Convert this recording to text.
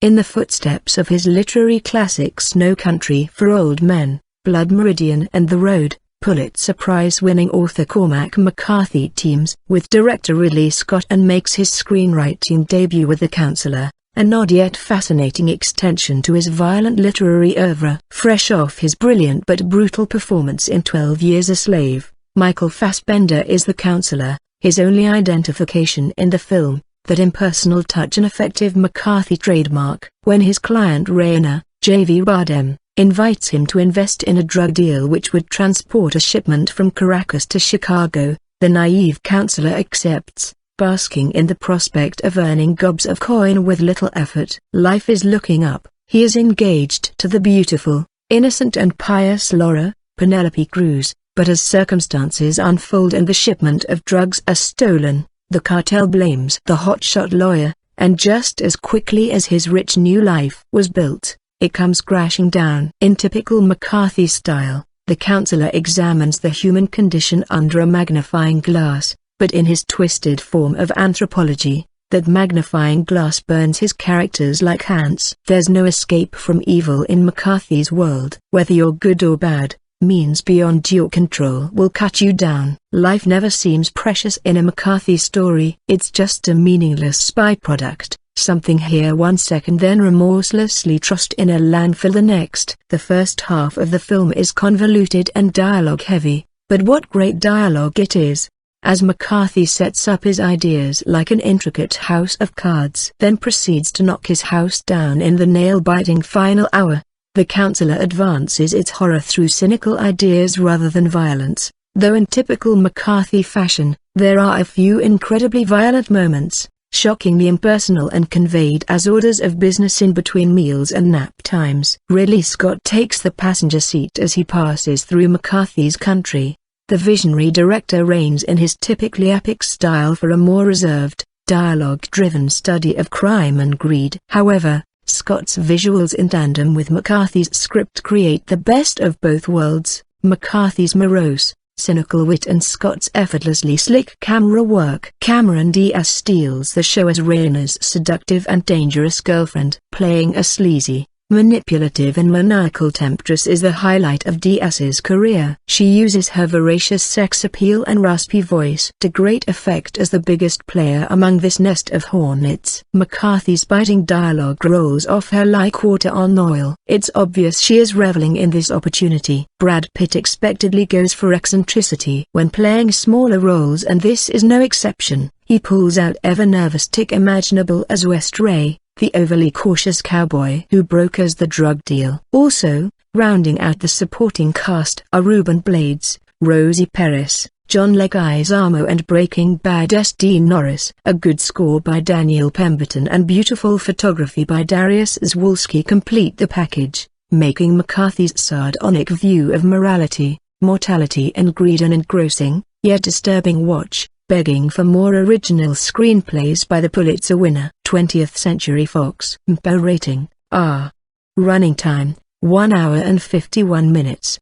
In the footsteps of his literary classics No Country for Old Men, Blood Meridian and The Road, Pulitzer Prize-winning author Cormac McCarthy teams with director Ridley Scott and makes his screenwriting debut with The Counselor, an odd yet fascinating extension to his violent literary oeuvre. Fresh off his brilliant but brutal performance in 12 Years a Slave, Michael Fassbender is the counselor, his only identification in the film, that impersonal touch an effective McCarthy trademark. When his client Reiner, Javier Bardem, invites him to invest in a drug deal which would transport a shipment from Caracas to Chicago, the naive counselor accepts, basking in the prospect of earning gobs of coin with little effort. Life is looking up. He is engaged to the beautiful, innocent and pious Laura, Penélope Cruz, but as circumstances unfold and the shipment of drugs are stolen, the cartel blames the hotshot lawyer, and just as quickly as his rich new life was built, it comes crashing down. In typical McCarthy style, the counselor examines the human condition under a magnifying glass, but in his twisted form of anthropology, that magnifying glass burns his characters like ants. There's no escape from evil in McCarthy's world. Whether you're good or bad, means beyond your control will cut you down. Life never seems precious in a McCarthy story. It's just a meaningless byproduct, something here one second then remorselessly tossed in a landfill the next. The first half of the film is convoluted and dialogue heavy, but what great dialogue it is, as McCarthy sets up his ideas like an intricate house of cards, then proceeds to knock his house down in the nail-biting final hour. The counselor advances its horror through cynical ideas rather than violence, though in typical McCarthy fashion, there are a few incredibly violent moments, shockingly impersonal and conveyed as orders of business in between meals and nap times. Ridley Scott takes the passenger seat as he passes through McCarthy's country. The visionary director reigns in his typically epic style for a more reserved, dialogue-driven study of crime and greed. However, Scott's visuals in tandem with McCarthy's script create the best of both worlds, McCarthy's morose, cynical wit and Scott's effortlessly slick camera work. Cameron Diaz steals the show as Reiner's seductive and dangerous girlfriend. Playing a sleazy, manipulative and maniacal temptress is the highlight of Diaz's career. She uses her voracious sex appeal and raspy voice to great effect as the biggest player among this nest of hornets. McCarthy's biting dialogue rolls off her like water on oil. It's obvious she is reveling in this opportunity. Brad Pitt expectedly goes for eccentricity when playing smaller roles, and this is no exception. He pulls out every nervous tick imaginable as West Ray, the overly cautious cowboy who brokers the drug deal. Also, rounding out the supporting cast are Ruben Blades, Rosie Perez, John Leguizamo and Breaking Bad's Dean Norris. A good score by Daniel Pemberton and beautiful photography by Darius Zwolski complete the package, making McCarthy's sardonic view of morality, mortality and greed an engrossing, yet disturbing watch, begging for more original screenplays by the Pulitzer winner. 20th Century Fox. MPO rating, R. Running time, 1 hour and 51 minutes.